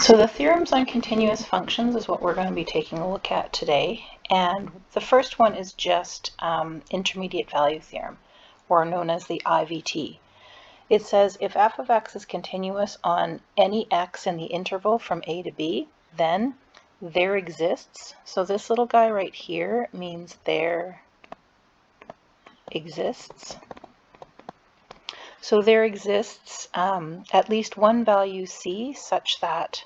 So the theorems on continuous functions is what we're going to be taking a look at today. And the first one is just intermediate value theorem, or known as the IVT. It says if f of x is continuous on any x in the interval from a to b, then there exists. So this little guy right here means there exists. So there exists at least one value c such that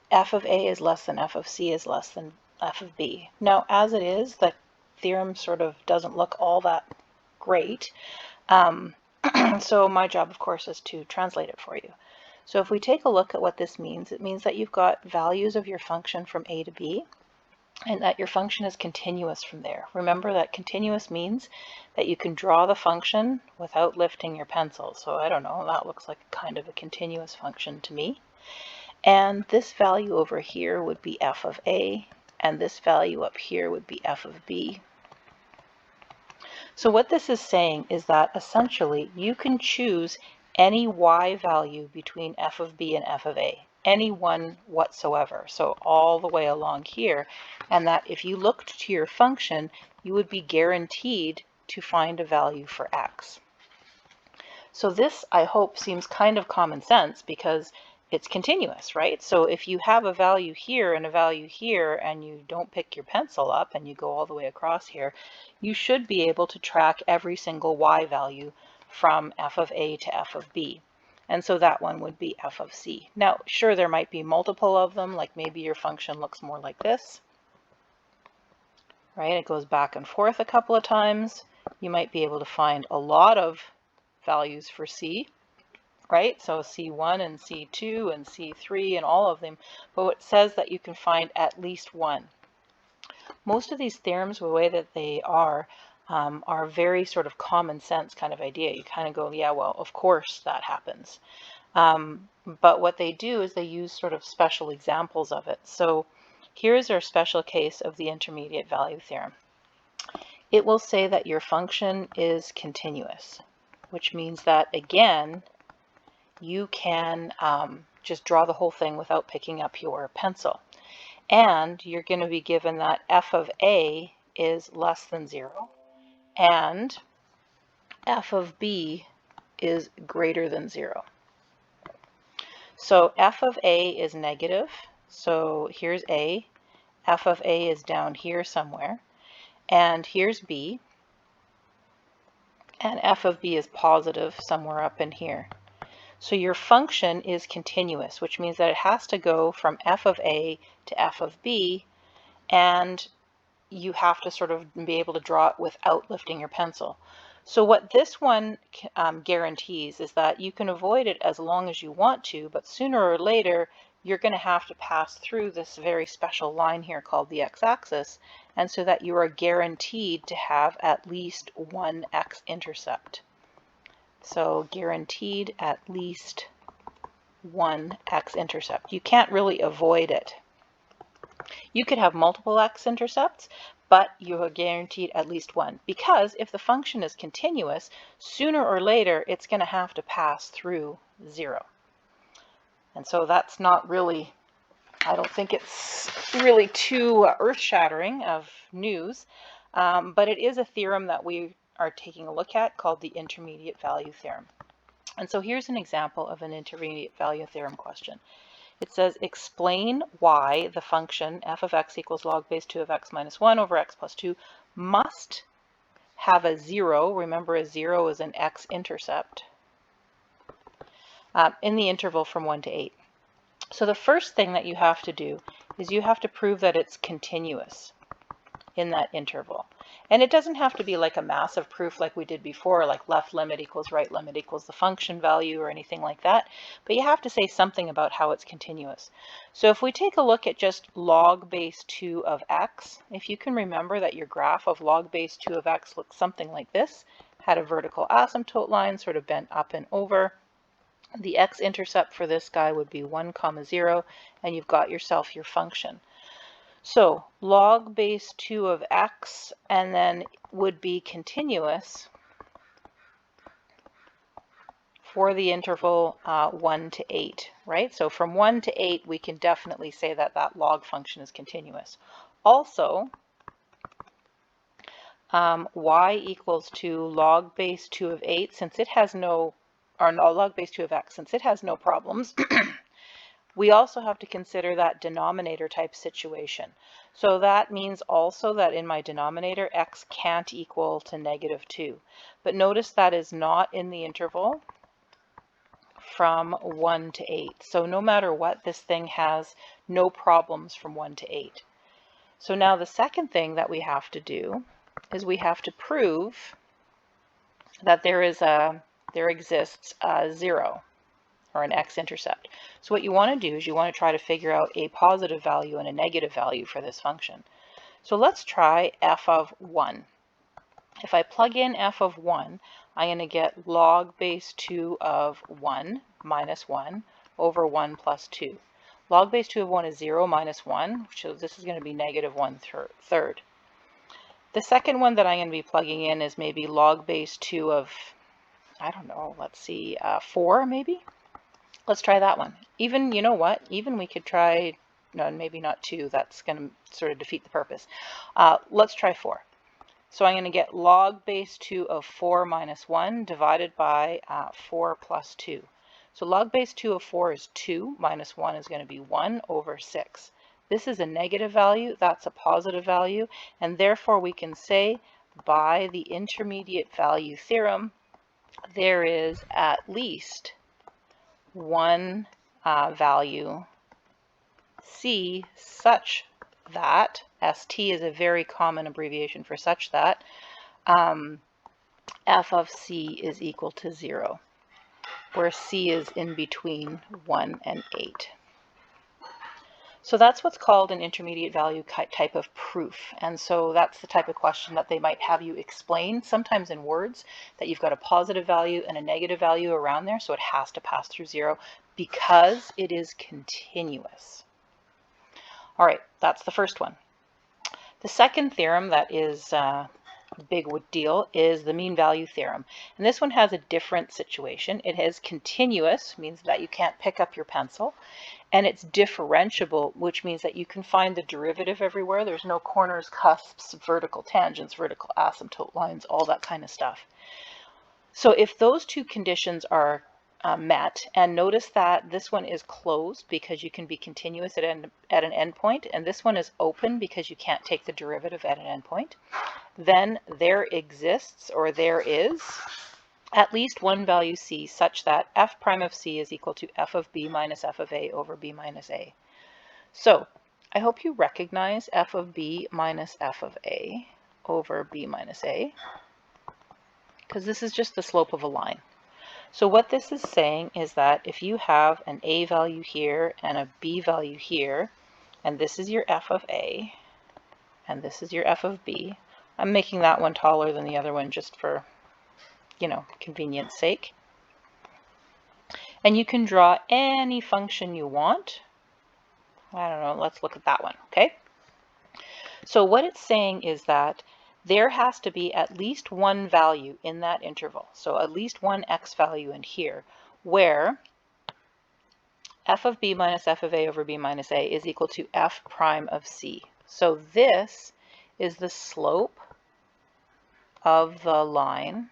f of a is less than f of c is less than f of b. Now, as it is, the theorem sort of doesn't look all that great. So my job, of course, is to translate it for you. So if we take a look at what this means, it means that you've got values of your function from a to b, and that your function is continuous from there. Remember that continuous means that you can draw the function without lifting your pencil. So I don't know, that looks like kind of a continuous function to me. And this value over here would be f of a, and this value up here would be f of b. So what this is saying is that essentially you can choose any y value between f of b and f of a, any one whatsoever, so all the way along here, and that if you looked to your function, you would be guaranteed to find a value for x. So this, I hope, seems kind of common sense because it's continuous, right? So if you have a value here and a value here and you don't pick your pencil up and you go all the way across here, you should be able to track every single y value from f of a to f of b. And so that one would be f of c. Now, sure, there might be multiple of them, like maybe your function looks more like this, right? It goes back and forth a couple of times. You might be able to find a lot of values for c, right? So C1 and C2 and C3 and all of them, but it says that you can find at least one. Most of these theorems, the way that they are very sort of common sense kind of idea. You kind of go, yeah, well, of course that happens. But what they do is they use sort of special examples of it. So here's our special case of the intermediate value theorem. It will say that your function is continuous, which means that, again, you can just draw the whole thing without picking up your pencil. And you're going to be given that f of a is less than 0 and f of b is greater than 0. So f of a is negative. So here's a. F of a is down here somewhere. And here's b. And f of b is positive somewhere up in here. So your function is continuous, which means that it has to go from f of a to f of b, and you have to sort of be able to draw it without lifting your pencil. So what this one guarantees is that you can avoid it as long as you want to, but sooner or later you're going to have to pass through this very special line here called the x-axis, and so that you are guaranteed to have at least one x-intercept. So guaranteed at least one x-intercept. You can't really avoid it. You could have multiple x-intercepts, but you are guaranteed at least one. Because if the function is continuous, sooner or later it's going to have to pass through 0. And so that's not really, I don't think it's really too earth-shattering of news, but it is a theorem that we are taking a look at called the intermediate value theorem. And so here's an example of an intermediate value theorem question. It says explain why the function f of x equals log base 2 of x minus 1 over x plus 2 must have a 0. Remember, a 0 is an x-intercept in the interval from 1 to 8. So the first thing that you have to do is you have to prove that it's continuous in that interval. And it doesn't have to be like a massive proof like we did before, like left limit equals right limit equals the function value or anything like that. But you have to say something about how it's continuous. So if we take a look at just log base 2 of x, if you can remember that your graph of log base 2 of x looks something like this, had a vertical asymptote line sort of bent up and over. The x-intercept for this guy would be 1, 0, and you've got yourself your function. So log base 2 of x and then would be continuous for the interval 1 to 8, right? So from 1 to 8, we can definitely say that that log function is continuous. Also, y equals to log base 2 of 8, since it has no, or no, log base 2 of x, since it has no problems, we also have to consider that denominator type situation. So that means also that in my denominator, x can't equal to -2. But notice that is not in the interval from 1 to 8. So no matter what, this thing has no problems from 1 to 8. So now the second thing that we have to do is we have to prove that there exists a 0 or an x-intercept. So what you want to do is you want to try to figure out a positive value and a negative value for this function. So let's try f of 1. If I plug in f of 1, I'm going to get log base 2 of 1 minus 1 over 1 plus 2. Log base 2 of 1 is 0 minus 1, so this is going to be -1/3. The second one that I'm going to be plugging in is maybe log base 2 of, I don't know, let's see, 4 maybe? Let's try that one. Even, you know what, even we could try, no, maybe not 2, that's going to sort of defeat the purpose. Let's try 4. So I'm going to get log base 2 of 4 minus 1 divided by 4 plus 2. So log base 2 of 4 is 2, minus 1 is going to be 1 over 6. This is a negative value, that's a positive value, and therefore we can say by the intermediate value theorem, there is at least one value C such that, ST is a very common abbreviation for such that, f of C is equal to 0, where C is in between 1 and 8. So that's what's called an intermediate value type of proof. And so that's the type of question that they might have you explain, sometimes in words, that you've got a positive value and a negative value around there, so it has to pass through 0 because it is continuous. All right, that's the first one. The second theorem that is a big deal is the mean value theorem. And this one has a different situation. It is continuous, means that you can't pick up your pencil. And it's differentiable, which means that you can find the derivative everywhere. There's no corners, cusps, vertical tangents, vertical asymptote lines, all that kind of stuff. So if those two conditions are met, and notice that this one is closed because you can be continuous at an endpoint, and this one is open because you can't take the derivative at an endpoint, then there exists, or there is, at least one value C such that f prime of C is equal to f of B minus f of A over B minus A. So I hope you recognize f of B minus f of A over B minus A, because this is just the slope of a line. So what this is saying is that if you have an A value here and a B value here, and this is your f of A, and this is your f of B, I'm making that one taller than the other one just for, you know, convenience sake. And you can draw any function you want. I don't know, let's look at that one, okay? So what it's saying is that there has to be at least one value in that interval, so at least one x value in here, where f of B minus f of A over B minus A is equal to f prime of C. So this is the slope of the line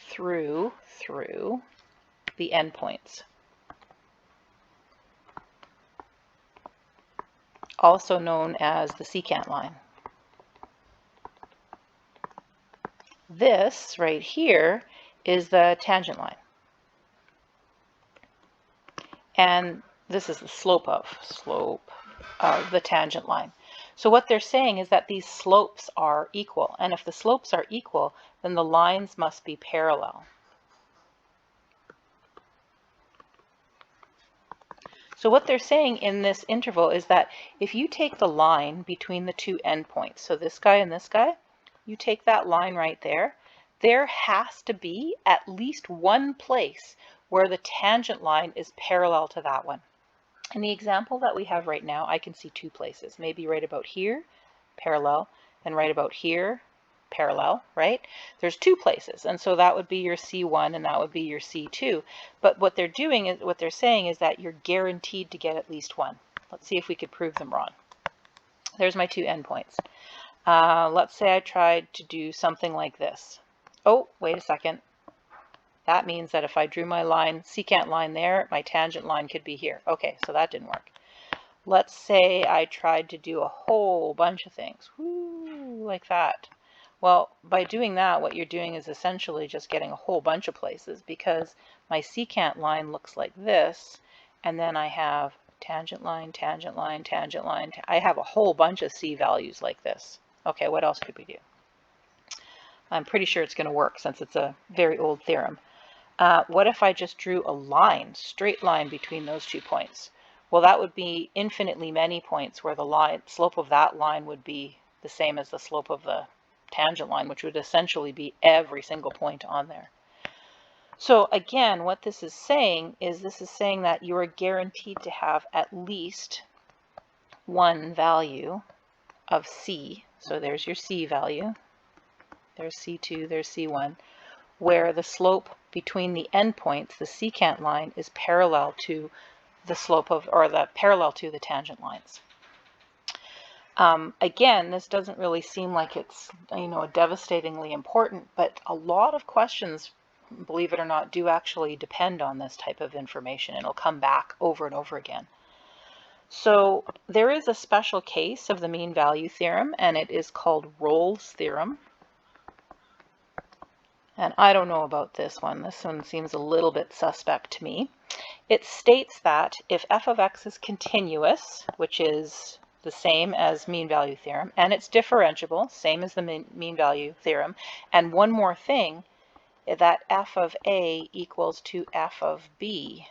through the endpoints, also known as the secant line. This right here is the tangent line, and this is the slope of the tangent line. So what they're saying is that these slopes are equal, and if the slopes are equal, then the lines must be parallel. So what they're saying in this interval is that if you take the line between the two endpoints, so this guy and this guy, you take that line right there, there has to be at least one place where the tangent line is parallel to that one. In the example that we have right now, I can see two places, maybe right about here, parallel, and right about here, parallel, right? There's two places, and so that would be your C1 and that would be your C2. But what they're doing is, what they're saying is that you're guaranteed to get at least one. Let's see if we could prove them wrong. There's my two endpoints. Let's say I tried to do something like this. Oh, wait a second. That means that if I drew my line, secant line there, my tangent line could be here. Okay, so that didn't work. Let's say I tried to do a whole bunch of things, woo, like that. Well, by doing that, what you're doing is essentially just getting a whole bunch of places, because my secant line looks like this, and then I have tangent line, tangent line, tangent line. I have a whole bunch of C values like this. Okay, what else could we do? I'm pretty sure it's going to work since it's a very old theorem. What if I just drew a line, straight line between those 2 points? Well, that would be infinitely many points where the slope of that line would be the same as the slope of the tangent line, which would essentially be every single point on there. So again, what this is saying is that you are guaranteed to have at least one value of C. So there's your C value. There's C2, there's C1, where the slope between the endpoints, the secant line, is parallel to the slope of, or the parallel to the tangent lines. Again, this doesn't really seem like it's, devastatingly important, but a lot of questions, believe it or not, do actually depend on this type of information. It'll come back over and over again. So there is a special case of the mean value theorem, and it is called Rolle's theorem. And I don't know about this one. This one seems a little bit suspect to me. It states that if f of x is continuous, which is the same as mean value theorem, and it's differentiable, same as the mean value theorem, and one more thing, that f of a equals to f of b,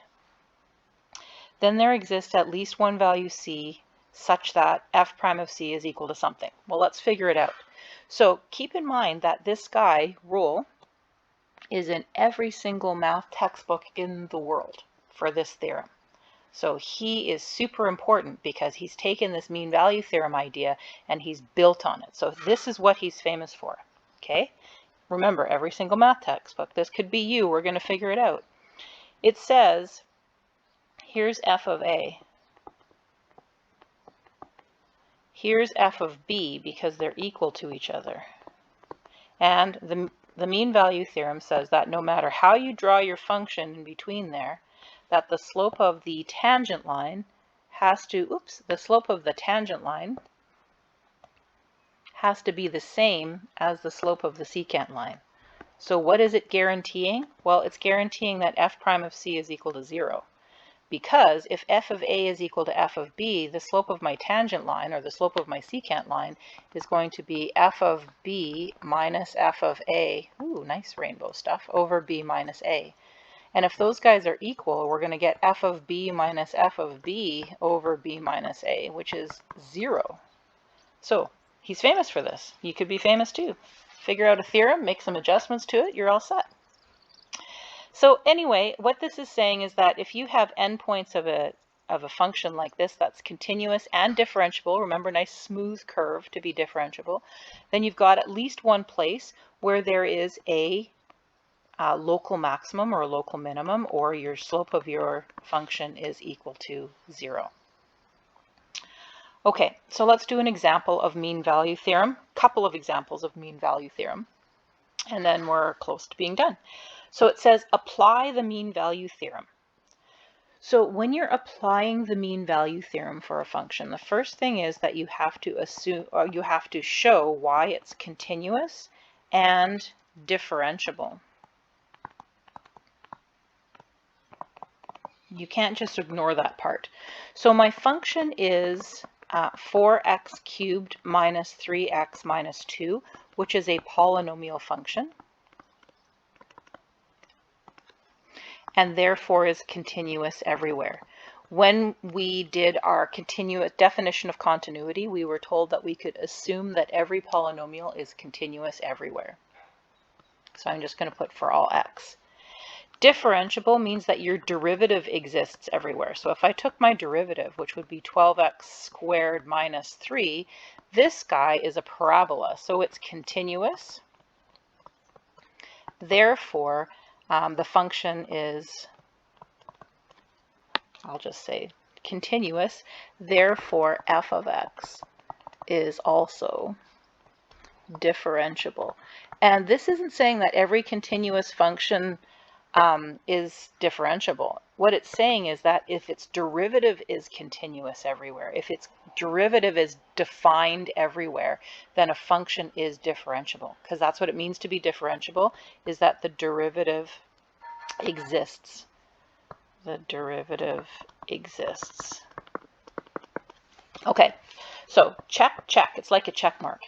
then there exists at least one value c such that f prime of c is equal to something. Well, let's figure it out. So keep in mind that this guy, Rolle, is in every single math textbook in the world for this theorem. So he is super important because he's taken this mean value theorem idea and he's built on it. So this is what he's famous for, okay? Remember, every single math textbook. This could be you. We're going to figure it out. It says, here's f of a. Here's f of b because they're equal to each other. And the mean value theorem says that no matter how you draw your function in between there, that the slope of the tangent line has to, the slope of the tangent line has to be the same as the slope of the secant line. So what is it guaranteeing? Well, it's guaranteeing that f prime of c is equal to 0. Because if f of a is equal to f of b, the slope of my tangent line, or the slope of my secant line, is going to be f of b minus f of a, ooh, nice rainbow stuff, over b minus a. And if those guys are equal, we're going to get f of b minus f of b over b minus a, which is 0. So he's famous for this. You could be famous too. Figure out a theorem, make some adjustments to it, you're all set. So anyway, what this is saying is that if you have endpoints of a function like this that's continuous and differentiable, remember, nice smooth curve to be differentiable, then you've got at least one place where there is a local maximum or a local minimum, or your slope of your function is equal to 0. Okay, so let's do an example of mean value theorem, couple of examples of mean value theorem, and then we're close to being done. So it says apply the mean value theorem. So when you're applying the mean value theorem for a function, the first thing is that you have to assume, or you have to show why it's continuous and differentiable. You can't just ignore that part. So my function is 4x cubed minus 3x minus 2, which is a polynomial function, and therefore is continuous everywhere. When we did our continuous definition of continuity, we were told that we could assume that every polynomial is continuous everywhere. So I'm just going to put for all x. Differentiable means that your derivative exists everywhere. So if I took my derivative, which would be 12x squared minus 3, This guy is a parabola, so it's continuous. Therefore, the function is, I'll just say continuous. Therefore, f of x is also differentiable. And this isn't saying that every continuous function is differentiable. What it's saying is that if its derivative is continuous everywhere, if its derivative is defined everywhere, then a function is differentiable, because that's what it means to be differentiable, is that the derivative exists. The derivative exists. Okay, so check, check. It's like a check mark.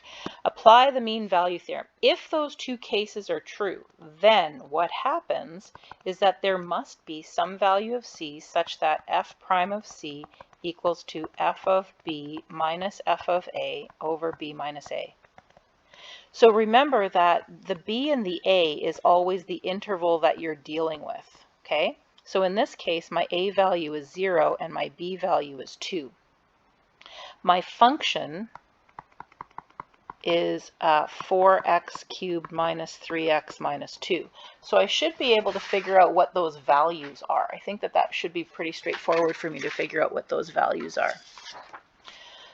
Apply the mean value theorem. If those two cases are true, then what happens is that there must be some value of c such that f prime of c equals to f of b minus f of a over b minus a. So remember that the b and the a is always the interval that you're dealing with, okay? So in this case, my a value is 0 and my b value is 2. My function is 4x cubed minus 3x minus 2. So I should be able to figure out what those values are. I think that that should be pretty straightforward for me to figure out what those values are.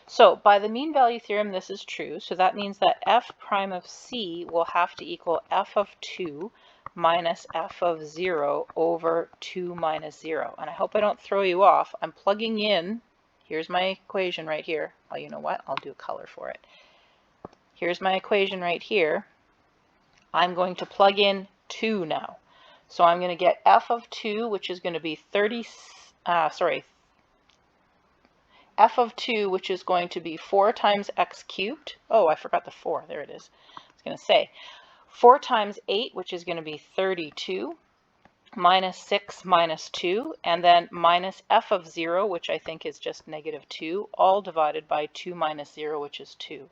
So by the mean value theorem, this is true. So that means that f prime of c will have to equal f of 2 minus f of 0 over 2 minus 0. And I hope I don't throw you off. I'm plugging in. Here's my equation right here. Oh, you know what? I'll do a color for it. Here's my equation right here. I'm going to plug in 2 now. So I'm going to get f of 2, which is going to be f of 2, which is going to be 4 times x cubed. Oh, I forgot the 4. There it is. I was going to say 4 times 8, which is going to be 32. Minus 6 minus 2, and then minus f of 0, which I think is just negative 2, all divided by 2 minus 0, which is 2.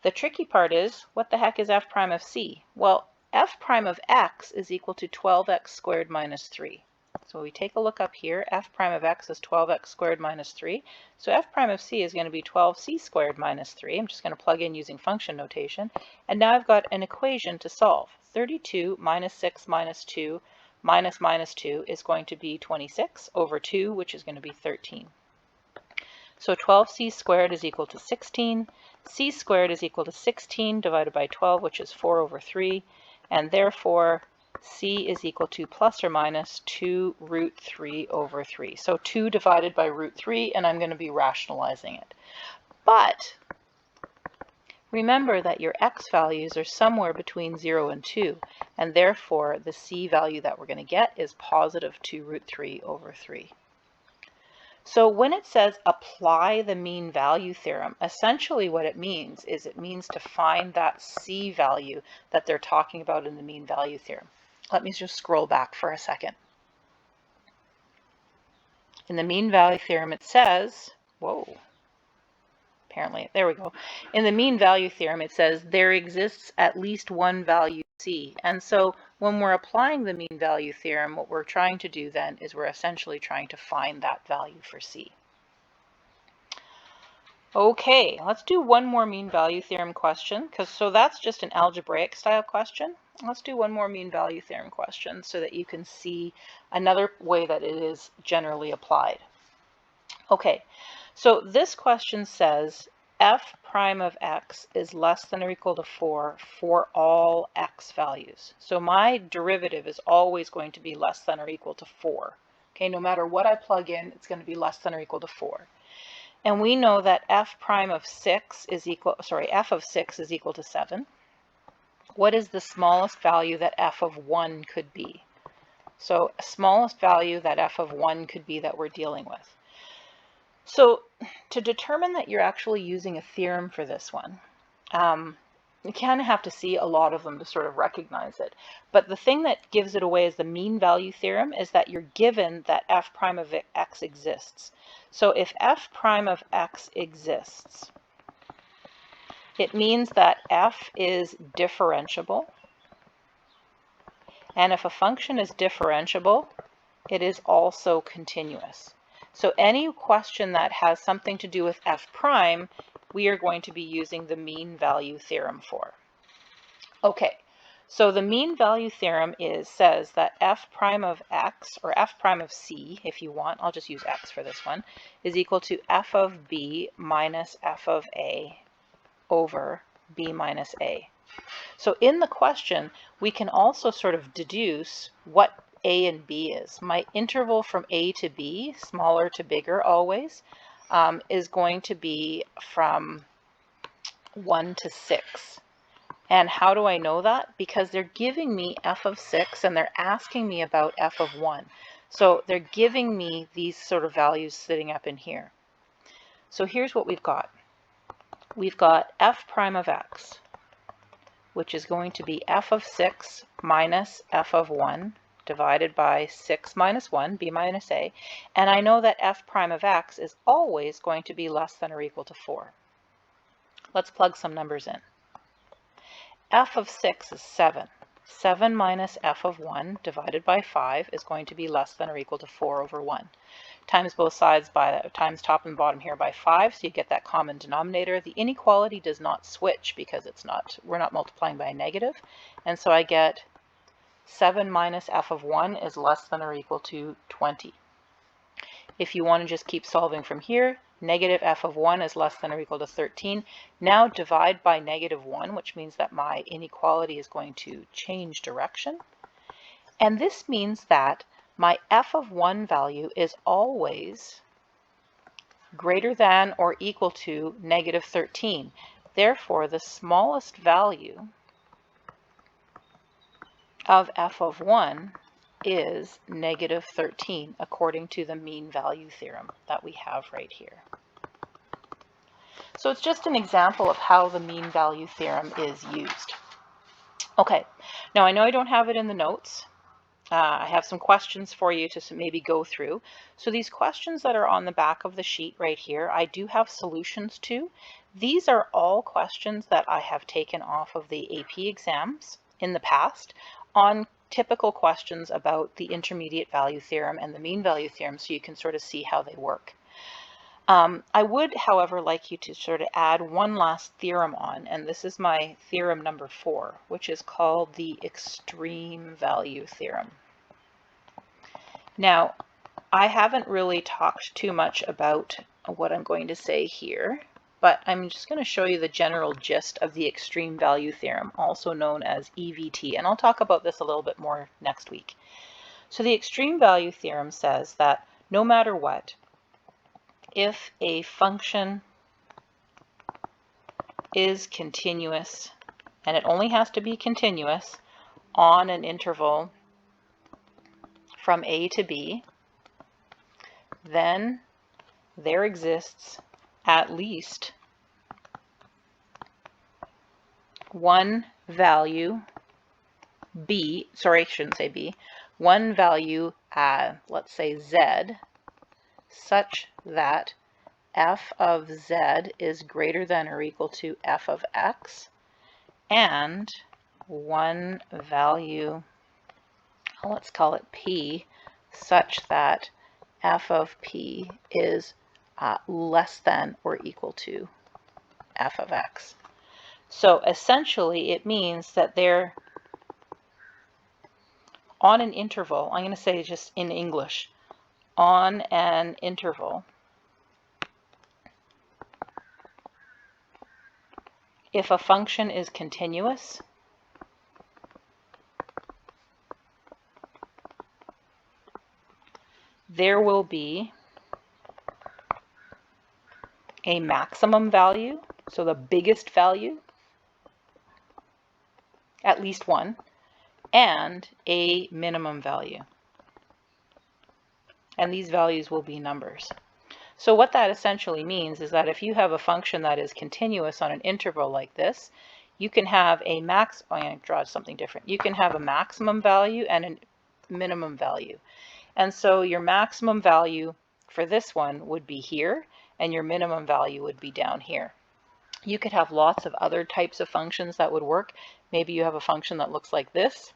The tricky part is, what the heck is f prime of c? Well, f prime of x is equal to 12x squared minus 3. So we take a look up here, f prime of x is 12x squared minus 3. So f prime of c is going to be 12c squared minus 3. I'm just going to plug in using function notation. And now I've got an equation to solve. 32 minus 6 minus 2 minus minus 2 is going to be 26 over 2, which is going to be 13. So 12c squared is equal to 16. C squared is equal to 16 divided by 12, which is 4 over 3. And therefore, c is equal to plus or minus 2 root 3 over 3. So 2 divided by root 3, and I'm going to be rationalizing it. But remember that your x values are somewhere between 0 and 2, and therefore the c value that we're going to get is positive 2 root 3 over 3. So when it says apply the mean value theorem, essentially what it means is it means to find that c value that they're talking about in the mean value theorem. Let me just scroll back for a second. In the mean value theorem it says, apparently, there we go. In the mean value theorem, it says there exists at least one value c. And so when we're applying the mean value theorem, what we're trying to do then is we're essentially trying to find that value for c. Okay, let's do one more mean value theorem question, so that's just an algebraic style question. Let's do one more mean value theorem question so that you can see another way that it is generally applied. Okay, so this question says f prime of x is less than or equal to 4 for all x values. So my derivative is always going to be less than or equal to 4. Okay, no matter what I plug in, it's going to be less than or equal to 4. And we know that f of 6 is equal to 7. What is the smallest value that f of 1 could be? So smallest value that f of 1 could be that we're dealing with. So to determine that you're actually using a theorem for this one, you kind of have to see a lot of them to sort of recognize it. But the thing that gives it away as the mean value theorem is that you're given that f prime of x exists. So if f prime of x exists, it means that f is differentiable. And if a function is differentiable, it is also continuous. So any question that has something to do with f prime we are going to be using the mean value theorem for. Okay, so the mean value theorem says that f prime of x, or f prime of c if you want, I'll just use x for this one, is equal to f of b minus f of a over b minus a. So in the question, we can also sort of deduce what a and b is. My interval from a to b, smaller to bigger always, is going to be from 1 to 6. And how do I know that? Because they're giving me f of 6 and they're asking me about f of 1. So they're giving me these sort of values sitting up in here. So here's what we've got. We've got f prime of x, which is going to be f of 6 minus f of 1 divided by 6 minus 1, b minus a. And I know that f prime of x is always going to be less than or equal to 4. Let's plug some numbers in. F of 6 is 7. 7 minus f of 1 divided by 5 is going to be less than or equal to 4 over 1. Times both sides times top and bottom here by 5, so you get that common denominator. The inequality does not switch because we're not multiplying by a negative, and so I get 7 minus f of 1 is less than or equal to 20. If you want to just keep solving from here, negative f of 1 is less than or equal to 13. Now divide by negative 1, which means that my inequality is going to change direction. And this means that my f of 1 value is always greater than or equal to negative 13. Therefore, the smallest value of f of 1 is negative 13, according to the mean value theorem that we have right here. So it's just an example of how the mean value theorem is used. Okay, now I know I don't have it in the notes. I have some questions for you to maybe go through. So these questions that are on the back of the sheet right here, I do have solutions to. These are all questions that I have taken off of the AP exams in the past on typical questions about the intermediate value theorem and the mean value theorem, so you can sort of see how they work. I would, however, like you to sort of add one last theorem on, and this is my theorem number 4, which is called the extreme value theorem. Now, I haven't really talked too much about what I'm going to say here, but I'm just going to show you the general gist of the extreme value theorem, also known as EVT, and I'll talk about this a little bit more next week. So the extreme value theorem says that no matter what, if a function is continuous, and it only has to be continuous on an interval from a to b, then there exists at least one value b, sorry, I shouldn't say b, one value, let's say z, such that f of z is greater than or equal to f of x, and one value, let's call it p, such that f of p is less than or equal to f of x. So essentially it means that they're on an interval, I'm going to say just in English, on an interval, if a function is continuous, there will be a maximum value, so the biggest value, at least one, and a minimum value. And these values will be numbers. So what that essentially means is that if you have a function that is continuous on an interval like this, you can have a I'm going to draw something different. You can have a maximum value and a minimum value. And so your maximum value for this one would be here, and your minimum value would be down here. You could have lots of other types of functions that would work. Maybe you have a function that looks like this,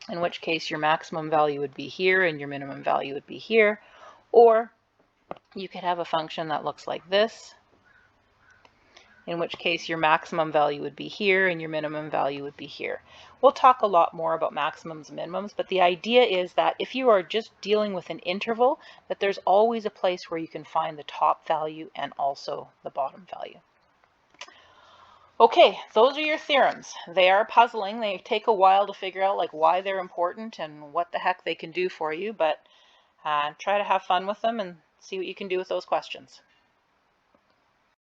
in which case your maximum value would be here and your minimum value would be here. Or you could have a function that looks like this, in which case your maximum value would be here and your minimum value would be here. We'll talk a lot more about maximums and minimums, but the idea is that if you are just dealing with an interval, that there's always a place where you can find the top value and also the bottom value. Okay, those are your theorems. They are puzzling. They take a while to figure out like why they're important and what the heck they can do for you, but try to have fun with them and see what you can do with those questions.